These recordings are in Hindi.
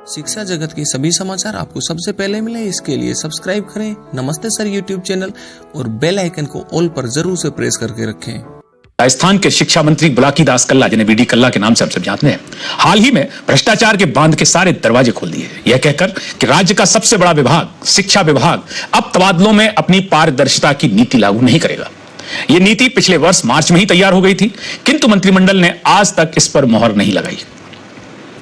शिक्षा जगत के सभी समाचार आपको सबसे पहले मिले, इसके लिए सब्सक्राइब करें नमस्ते सर यूट्यूब चैनल और बेल आइकन को ऑल पर जरूर से प्रेस करके रखें। राजस्थान के शिक्षा मंत्री बुलाकी दास कल्ला, जिन्हें बीडी कल्ला के नाम से आप सब जानते हैं, हाल ही में भ्रष्टाचार के बांध के सारे दरवाजे खोल दिए, यह कहकर कि राज्य का सबसे बड़ा विभाग शिक्षा विभाग अब तबादलों में अपनी पारदर्शिता की नीति लागू नहीं करेगा। यह नीति पिछले वर्ष मार्च में ही तैयार हो गई थी, किंतु मंत्रिमंडल ने आज तक इस पर मोहर नहीं लगाई।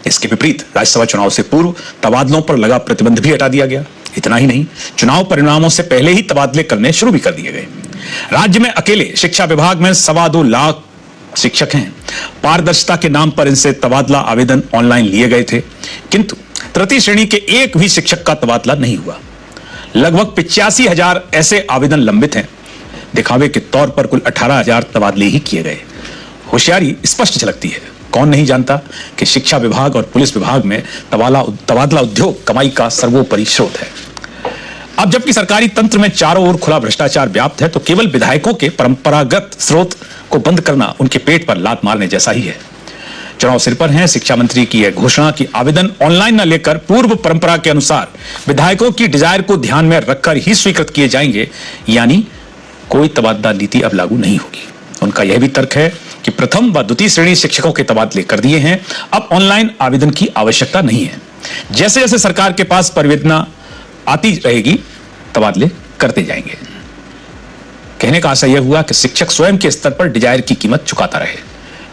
इसके विपरीत राज्यसभा चुनाव से पूर्व तबादलों पर लगा प्रतिबंध भी हटा दिया गया। इतना ही नहीं, चुनाव परिणामों से पहले ही तबादले करने शुरू भी कर दिए गए। राज्य में अकेले शिक्षा विभाग में 2.25 लाख शिक्षक हैं। पारदर्शिता के नाम पर इनसे तबादला आवेदन ऑनलाइन लिए गए थे, किंतु तृतीय श्रेणी के एक भी शिक्षक का तबादला नहीं हुआ। लगभग 85,000 ऐसे आवेदन लंबित हैं। दिखावे के तौर पर कुल 18,000 तबादले ही किए गए। होशियारी स्पष्ट झलकती है। कौन नहीं जानता कि शिक्षा विभाग और पुलिस विभाग में तबादला उद्योग कमाई का सर्वोपरि स्रोत है। अब जबकि सरकारी तंत्र में चारों ओर खुला भ्रष्टाचार व्याप्त है, तो केवल विधायकों के परंपरागत स्रोत को बंद करना उनके पेट पर लात मारने जैसा ही है। चुनाव सिर पर है। शिक्षा मंत्री की यह घोषणा कि आवेदन ऑनलाइन न लेकर पूर्व परंपरा के अनुसार विधायकों की डिजायर को ध्यान में रखकर ही स्वीकृत किए जाएंगे, यानी कोई तबादला नीति अब लागू नहीं होगी। उनका यह भी तर्क है कि प्रथम व द्वितीय श्रेणी शिक्षकों के तबादले कर दिए हैं, अब ऑनलाइन आवेदन की आवश्यकता नहीं है। जैसे जैसे सरकार के पास परिवेदना आती रहेगी, तबादले करते जाएंगे। कहने का आशय यह हुआ कि शिक्षक स्वयं के स्तर पर डिजायर की कीमत चुकाता रहे।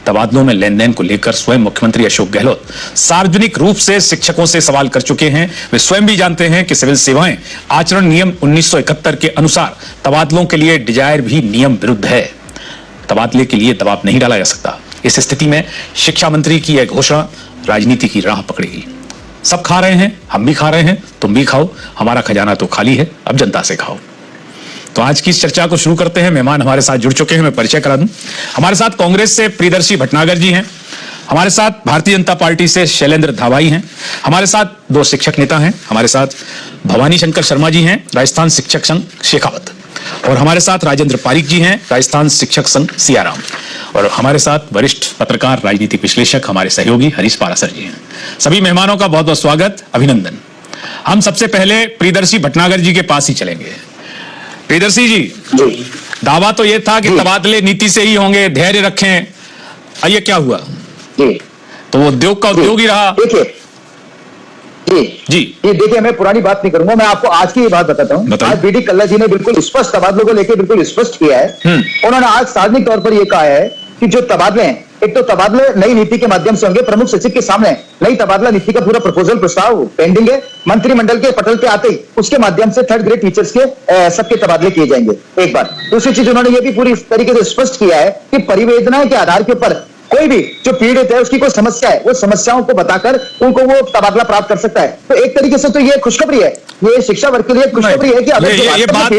तबादलों में लेन देन को लेकर स्वयं मुख्यमंत्री अशोक गहलोत सार्वजनिक रूप से शिक्षकों से सवाल कर चुके हैं। वे स्वयं भी जानते हैं कि सिविल सेवाएं आचरण नियम 1971 के अनुसार तबादलों के लिए डिजायर भी नियम विरुद्ध है। तबादले के लिए दबाव नहीं डाला जा सकता। इस स्थिति में शिक्षा मंत्री की यह घोषणा राजनीति की राह पकड़ेगी। सब खा रहे हैं, हम भी खा रहे हैं, तुम भी खाओ, हमारा खजाना तो खाली है, अब जनता से खाओ। तो आज की इस चर्चा को शुरू करते हैं। मेहमान हमारे साथ जुड़ चुके हैं, मैं परिचय करा दूं। हमारे साथ कांग्रेस से प्रियदर्शी भटनागर जी हैं, हमारे साथ भारतीय जनता पार्टी से शैलेंद्र धावाई हैं, हमारे साथ 2 शिक्षक नेता हैं, हमारे साथ भवानी शंकर शर्मा जी हैं, राजस्थान शिक्षक संघ शेखावत, और हमारे साथ राजेंद्र पारिक जी हैं, राजस्थान शिक्षक संघ सियाराम, और हमारे साथ वरिष्ठ पत्रकार राजनीतिक विश्लेषक हमारे सहयोगी हरीश पारासर जी हैं। सभी मेहमानों का बहुत बहुत स्वागत, अभिनंदन। हम सबसे पहले प्रियदर्शी भटनागर जी के पास ही चलेंगे। प्रियदर्शी जी, दावा तो यह था कि तबादले नीति से ही होंगे, धैर्य रखें, ये क्या हुआ? तो वो उद्योग का उद्योग ही रहा। जी, ये देखिए, मैं पुरानी बात नहीं करूंगा, मैं आपको आज की बात बताता हूँ। आज बीडी कल्ला जी ने बिल्कुल स्पष्ट तबादलों को लेकर बिल्कुल स्पष्ट किया है। उन्होंने आज सार्वजनिक तौर पर यह कहा है कि जो तबादले हैं, एक तो तबादले नई नीति के माध्यम से होंगे। प्रमुख सचिव के सामने नई तबादला नीति का पूरा प्रपोजल प्रस्ताव पेंडिंग है। मंत्रिमंडल के पटल पे आते ही उसके माध्यम से 3rd ग्रेड टीचर्स के सबके तबादले किए जाएंगे। एक बार दूसरी चीज उन्होंने ये भी पूरी तरीके से स्पष्ट किया है कि परिवेदना के आधार के ऊपर कोई भी जो पीड़ित है, उसकी कोई समस्या है, वो समस्याओं को बताकर उनको वो तबादला प्राप्त कर सकता है। तो एक तरीके से तो ये खुशखबरी है, ये शिक्षा वर्ग के लिए खुशखबरी है कि अगर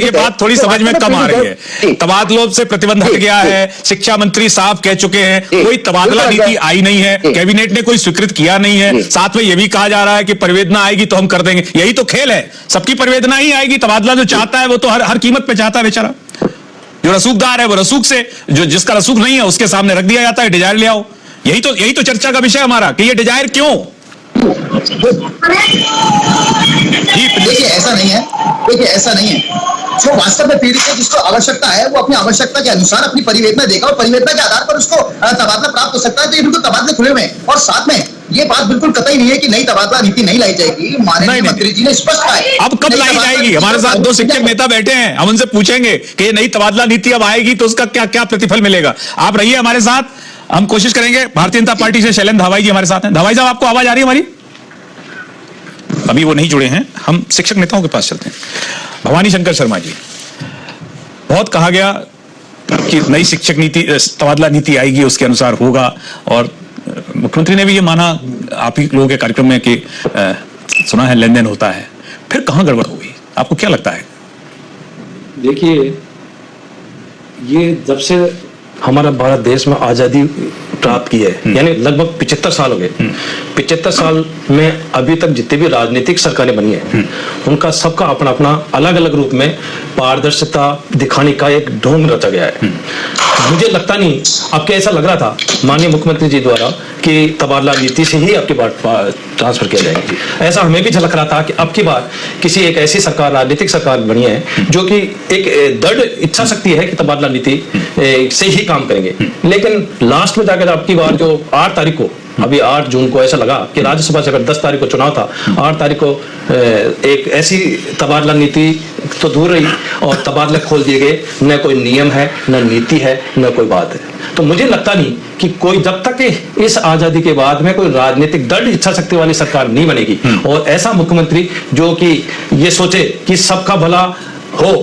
ये बात थोड़ी समझ में कम आ रही है। तबादलों से प्रतिबंध हट गया है, शिक्षा मंत्री साहब कह चुके हैं, कोई तबादला नीति आई नहीं है, कैबिनेट ने कोई स्वीकृत किया नहीं है। साथ में यह भी कहा जा रहा है कि परिवेदना आएगी तो हम कर देंगे। यही तो खेल है, सबकी परिवेदना ही आएगी। तबादला जो चाहता है वो तो हर कीमत पे चाहता है बेचारा। जो रसूखदार है वो रसूख से, जो जिसका रसूख नहीं है उसके सामने रख दिया जाता है, डिजायर ले आओ। यही तो चर्चा का विषय हमारा कि ये डिजायर क्यों? देखिए, ऐसा नहीं है। जो वास्तव में पीड़ित है, जिसको आवश्यकता है, वो अपनी आवश्यकता के अनुसार अपनी परिवेदना देगा और परिवेदना के आधार पर उसको तबादला प्राप्त हो सकता है। तो ये बिल्कुल तबादले खुले हुए हैं। और साथ में ये बात बिल्कुल कतई नहीं है कि नई तबादला नीति नहीं लाई जाएगी। माननीय मंत्री जी ने स्पष्ट कहा है। अब कब लाई जाएगी? हमारे साथ 2 शिक्षक नेता बैठे हैं, हम उनसे पूछेंगे कि ये नई तबादला नीति अब आएगी तो उसका क्या क्या प्रतिफल मिलेगा। आप रहिए हमारे साथ, हम कोशिश करेंगे। भारतीय जनता पार्टी से शैलेंद्र धावाई जी हमारे साथ हैं। धावाई साहब, आपको आवाज आ रही है हमारी? अभी वो नहीं जुड़े हैं, हम शिक्षक नेताओं के पास चलते हैं। भवानी शंकर शर्मा जी, बहुत कहा गया कि नई शिक्षक नीति, तबादला नीति आएगी, उसके अनुसार होगा, और मुख्यमंत्री ने भी ये माना आप ही लोगों के कार्यक्रम में कि सुना है लेन देन होता है। फिर कहां गड़बड़ हो गई? आपको क्या लगता है? देखिए, ये जब से हमारा भारत देश में आजादी प्राप्त की है, यानी लगभग 75 साल हो गए। 75 साल में अभी तक जितने भी राजनीतिक सरकारें बनी है, उनका सबका अपना अपना अलग अलग रूप में पारदर्शिता दिखाने का एक ढोंग रचा गया है। मुझे लगता नहीं, आपके ऐसा लग रहा था माननीय मुख्यमंत्री जी द्वारा कि तबादला नीति से ही आपकी बात ट्रांसफर किया जाएगा। ऐसा हमें भी झलक रहा था कि अब की बार किसी एक ऐसी सरकार, राजनीतिक सरकार बनी है जो कि एक दृढ़ इच्छा शक्ति है कि तबादला नीति से ही काम करेंगे। लेकिन लास्ट में जाकर अब की बार जो 8 तारीख को, अभी 8 जून को ऐसा लगा कि राज्यसभा से अगर 10 तारीख को चुनाव था, 8 तारीख को एक ऐसी तबादला नीति तो दूर रही और तबादले खोल दिए गए। न कोई नियम है, न नीति है, न कोई बात है। तो मुझे लगता नहीं कि कोई, जब तक इस आजादी के बाद में कोई राजनीतिक दृढ़ इच्छा शक्ति वाली सरकार नहीं बनेगी और ऐसा मुख्यमंत्री जो कि ये सोचे कि सबका भला हो,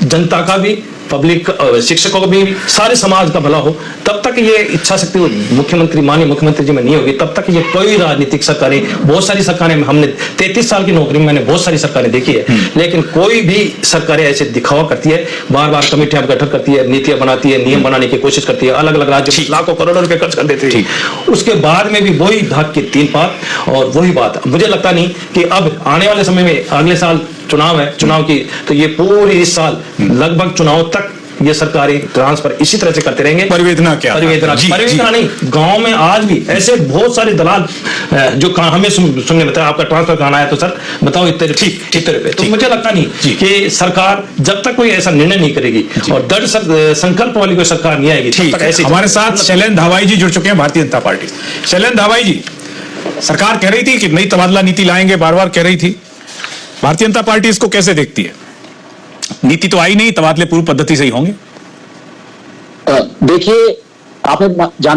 जनता का भी, पब्लिक, शिक्षकों का भी, सारे समाज का भला हो, तब तक ये इच्छा शक्ति मुख्यमंत्री, माननीय मुख्यमंत्री जी में नहीं होगी, तब तक ये कोई राजनीतिक सरकारें, बहुत सारी सरकारें, हमने 33 साल की नौकरी में मैंने बहुत सारी सरकारें देखी है, लेकिन कोई भी सरकारें ऐसे दिखावा करती है, बार बार कमेटियां गठन करती है, नीतियां बनाती है, नियम बनाने की कोशिश करती है, अलग अलग राज्यों में लाखों करोड़ों रुपए खर्च कर देते हैं, उसके बाद में भी वही भाग के 3 पात और वही बात। मुझे लगता नहीं कि अब आने वाले समय में, अगले साल चुनाव है, चुनाव की तो ये पूरी इस साल लगभग चुनाव तक ये सरकारी ट्रांसफर इसी तरह से करते रहेंगे। परिवेदना क्या? परिवेदना नहीं, गांव में आज भी ऐसे बहुत सारे दलाल जो हमें सुनने में आपका ट्रांसफर कराना है तो सर बताओ इतने रुपए। तो मुझे लगता नहीं कि सरकार जब तक कोई ऐसा निर्णय नहीं करेगी और दृढ़ संकल्प वाली कोई सरकार नहीं आएगी, तब तक ऐसे। हमारे साथ शैलेंद्र धावाई जी जुड़ चुके हैं, भारतीय जनता पार्टी। शैलेंद्र धावाई जी, सरकार कह रही थी कि नई तबादला नीति लाएंगे, बार बार कह रही थी, भारतीय जनता पार्टी इसको कैसे देखती है? नीति तो आई नहीं, तबादले पूर्व पद्धति से ही होंगे। देखिए, आपने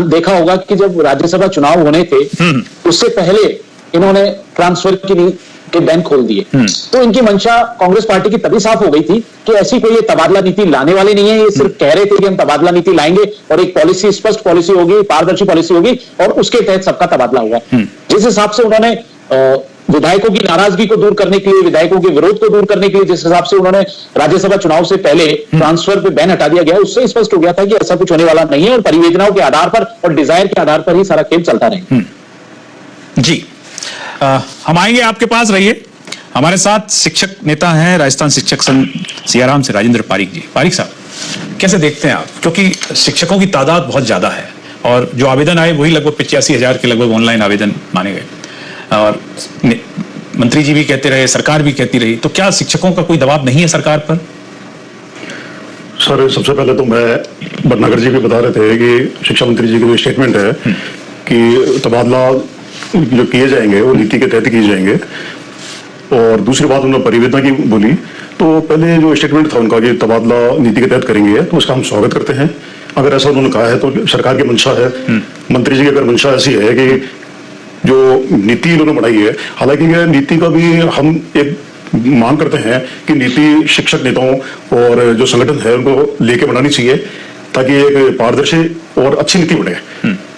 देखा होगा कि जब राज्यसभा चुनाव होने थे उससे पहले इन्होंने ट्रांसफर के बैन खोल दिए। तो इनकी मंशा कांग्रेस पार्टी की तभी साफ हो गई थी कि ऐसी कोई ये तबादला नीति लाने वाले नहीं है, ये सिर्फ कह रहे थे कि हम तबादला नीति लाएंगे और एक पॉलिसी, स्पष्ट पॉलिसी होगी, पारदर्शी पॉलिसी होगी और उसके तहत सबका तबादला होगा। जिस हिसाब से उन्होंने विधायकों की नाराजगी को दूर करने के लिए, विधायकों के विरोध को दूर करने के लिए जिस हिसाब से उन्होंने राज्यसभा चुनाव से पहले ट्रांसफर पे बैन हटा दिया गया, उससे स्पष्ट हो गया था कि ऐसा कुछ होने वाला नहीं है और परियोजनाओं के आधार पर और डिजायर के आधार पर ही सारा खेल चलता रहे। जी, हम आएंगे आपके पास, रहिए। हमारे साथ शिक्षक नेता हैं राजस्थान शिक्षक संघ सियाराम से राजेंद्र पारीक जी। पारीक साहब, कैसे देखते हैं आप, क्योंकि शिक्षकों की तादाद बहुत ज्यादा है और जो आवेदन आए वही लगभग 85,000 के लगभग ऑनलाइन आवेदन माने गए और मंत्री जी भी कहते रहे, सरकार भी कहती रही, तो क्या शिक्षकों का कोई दबाव नहीं है सरकार पर? सर, सबसे पहले तो मैं भटनागर जी भी बता रहे थे कि शिक्षा मंत्री जी की जो स्टेटमेंट है कि तबादला जो किए जाएंगे वो नीति के तहत किए जाएंगे, और दूसरी बात उन्होंने परिवेदना की बोली, तो पहले जो स्टेटमेंट था उनका कि तबादला नीति के तहत करेंगे, तो उसका हम स्वागत करते हैं। अगर ऐसा उन्होंने कहा है तो सरकार की मंशा है, मंत्री जी की अगर मंशा ऐसी है कि जो नीति इन्होंने बनाई है, हालांकि यह नीति का भी हम एक मांग करते हैं कि नीति शिक्षक नेताओं और जो संगठन है उनको लेके बनानी चाहिए ताकि एक पारदर्शी और अच्छी नीति बने।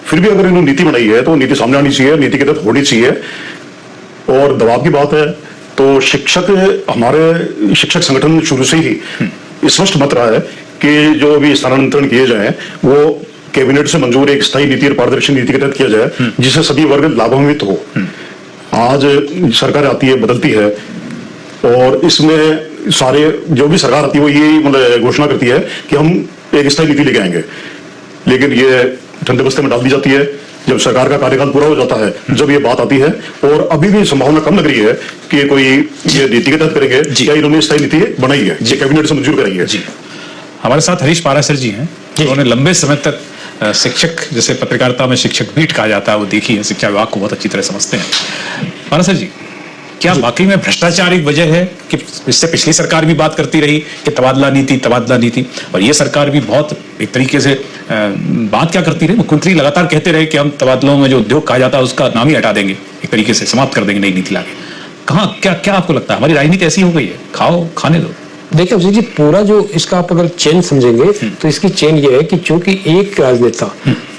फिर भी अगर इन्होंने नीति बनाई है तो नीति सामने आनी चाहिए, नीति के तहत होनी चाहिए। और दबाव की बात है तो शिक्षक, हमारे शिक्षक संगठन शुरू से ही स्पष्ट मत रहा है कि जो भी स्थानांतरण किए जाए वो कैबिनेट से मंजूर एक स्थायी नीति और पारदर्शी नीति के तहत किया जाए जिससे सभी वर्ग लाभान्वित हो। आज सरकार आती है, बदलती है, और इसमें सारे जो भी सरकार आती है वो ये मतलब घोषणा करती है कि हम एक स्थायी नीति लेके आएंगे, लेकिन ये ठंडे बस्ते में डाल दी जाती है जब सरकार का कार्यकाल पूरा हो जाता है, जब ये बात आती है। और अभी भी संभावना कम लग रही है कि कोई ये नीति के तहत करेंगे, क्या इन्होंने स्थायी नीति बनाई है, ये कैबिनेट से मंजूर कराई है। हमारे साथ हरीश पारासर जी हैं, उन्होंने लंबे समय तक शिक्षक, जैसे पत्रकारिता में शिक्षक बीट कहा जाता है, वो देखी है, शिक्षा विभाग को बहुत अच्छी तरह समझते हैं। पारासर जी, क्या वाकई में भ्रष्टाचार एक वजह है कि इससे पिछली सरकार भी बात करती रही कि तबादला नीति, और ये सरकार भी बहुत एक तरीके से बात क्या करती रही, मुख्यमंत्री लगातार कहते रहे कि हम तबादलों में जो उद्योग कहा जाता है उसका नाम ही हटा देंगे, एक तरीके से समाप्त कर देंगे नई नीति लाके। कहाँ, क्या आपको लगता है हमारी राजनीति ऐसी हो गई है? खाओ, खाने दो। देखिए अभिषेक जी, पूरा जो इसका आप अगर चेन समझेंगे तो इसकी चेन ये है कि चूंकि एक राजनेता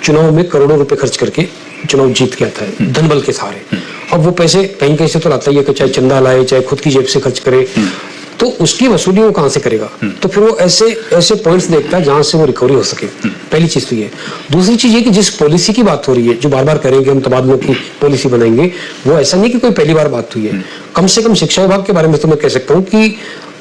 चुनाव में करोड़ों रुपए खर्च करके चुनाव जीत के आता है धन बल के सहारे, अब वो पैसे कहीं से तो लाता ही है कि चाहे चंदा लाए चाहे खुद की जेब से खर्च करे, तो उसकी वसूली वो कहां से करेगा? तो फिर वो ऐसे पॉइंट्स देखता है जहां से वो रिकवरी हो सके। पहली चीज तो ये। दूसरी चीज ये कि जिस पॉलिसी की बात हो रही है, जो बार बार करेंगे हम तबादलों की पॉलिसी बनाएंगे, वो ऐसा नहीं कि कोई पहली बार बात हुई है। कम से कम शिक्षा विभाग के बारे में तो मैं कह सकता हूँ कि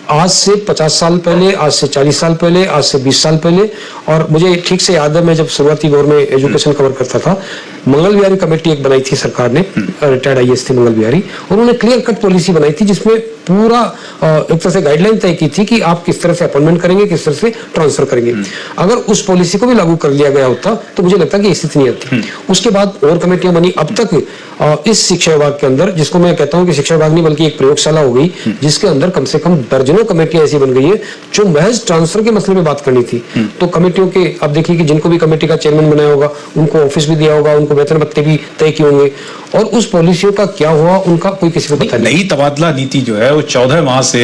आज से 50 साल पहले, आज से 40 साल पहले, आज से 20 साल पहले, और मुझे ठीक से याद है मैं जब शुरुआती दौर में एजुकेशन कवर करता था, मंगल बिहारी कमेटी एक बनाई थी सरकार ने, रिटायर्ड आईएएस थे मंगल बिहारी, उन्होंने क्लियर कट पॉलिसी बनाई थी जिसमें पूरा एक तरह से गाइडलाइन तय की थी कि आप किस तरह से अपॉइंटमेंट करेंगे, किस तरह से ट्रांसफर करेंगे। अगर उस पॉलिसी को भी लागू कर लिया गया होता तो मुझे लगता है कि स्थिति नहीं आती। उसके बाद और कमेटियां बनी। अब तक इस शिक्षा विभाग के अंदर, जिसको मैं कहता हूं कि शिक्षा विभाग नहीं बल्कि एक प्रयोगशाला हो गई, जिसके अंदर कम से कम दर्जनों कमेटियां ऐसी बन गई है जो महज ट्रांसफर के मसले पे बात करनी थी। तो कमेटियों के अब देखिए कि जिनको भी कमेटी का चेयरमैन बनाया होगा उनको ऑफिस भी दिया होगा, उनको वेतन भत्ते भी तय किए होंगे, और उस पॉलिसियों का क्या हुआ उनका कोई किसी को पता नहीं। नई तबादला नीति जो है वो 14 माह से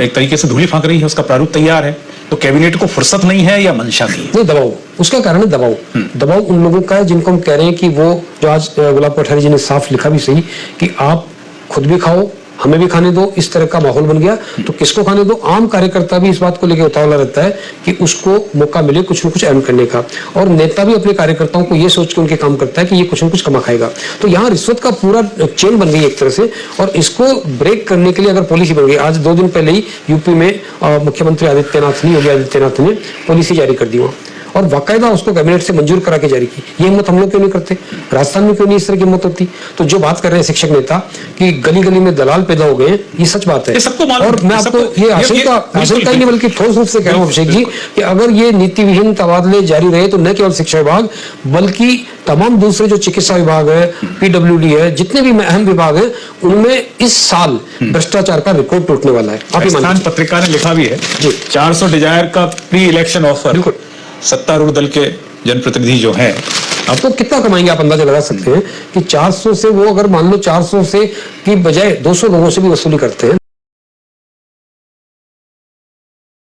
एक तरीके से धूली फांक रही है, उसका प्रारूप तैयार है, तो कैबिनेट को फुर्सत नहीं है या मंशा नहीं है? नहीं, दबाव, उसका कारण है दबाव। दबाव उन लोगों का है जिनको हम कह रहे हैं कि वो जो आज गुलाब कोठारी जी ने साफ लिखा भी सही कि आप खुद भी खाओ, हमें भी खाने दो, इस तरह का माहौल बन गया। तो किसको खाने दो? आम कार्यकर्ता भी इस बात को लेकर उतावला रहता है कि उसको मौका मिले कुछ न कुछ अर्न करने का, और नेता भी अपने कार्यकर्ताओं को ये सोच के उनके काम करता है कि ये कुछ न कुछ कमा खाएगा। तो यहाँ रिश्वत का पूरा चेन बन गई एक तरह से, और इसको ब्रेक करने के लिए अगर पॉलिसी बन गई, आज 2 दिन पहले ही यूपी में मुख्यमंत्री योगी आदित्यनाथ ने पॉलिसी जारी कर दी वहाँ, और बाकायदा उसको कैबिनेट से मंजूर करा के जारी की। ये हिम्मत हम लोग क्यों नहीं करते? राजस्थान में क्यों नहीं इस तरह की हिम्मत होती? तो जो बात कर रहे हैं शिक्षक नेता कि गली गली में दलाल पैदा हो गए, ये सच बात है। और मैं आपको ये आशंका ही नहीं बल्कि ठोस रूप से कह रहा हूँ अभिषेक जी कि अगर ये नीति विहीन तबादले जारी रहे तो न केवल शिक्षा विभाग बल्कि तमाम दूसरे जो चिकित्सा विभाग है, पीडब्ल्यूडी है, जितने भी अहम विभाग है, उनमें इस साल भ्रष्टाचार का रिकॉर्ड टूटने वाला है। राजस्थान पत्रिका ने लिखा भी है 400 डिजायर का प्री इलेक्शन ऑफर सत्तारूढ़ दल के जनप्रतिनिधि जो हैं, अब तो कितना कमाएंगे आप अंदाजा लगा सकते हैं कि 400 से वो अगर मान लो 400 से की बजाय 200 लोगों से भी वसूली करते हैं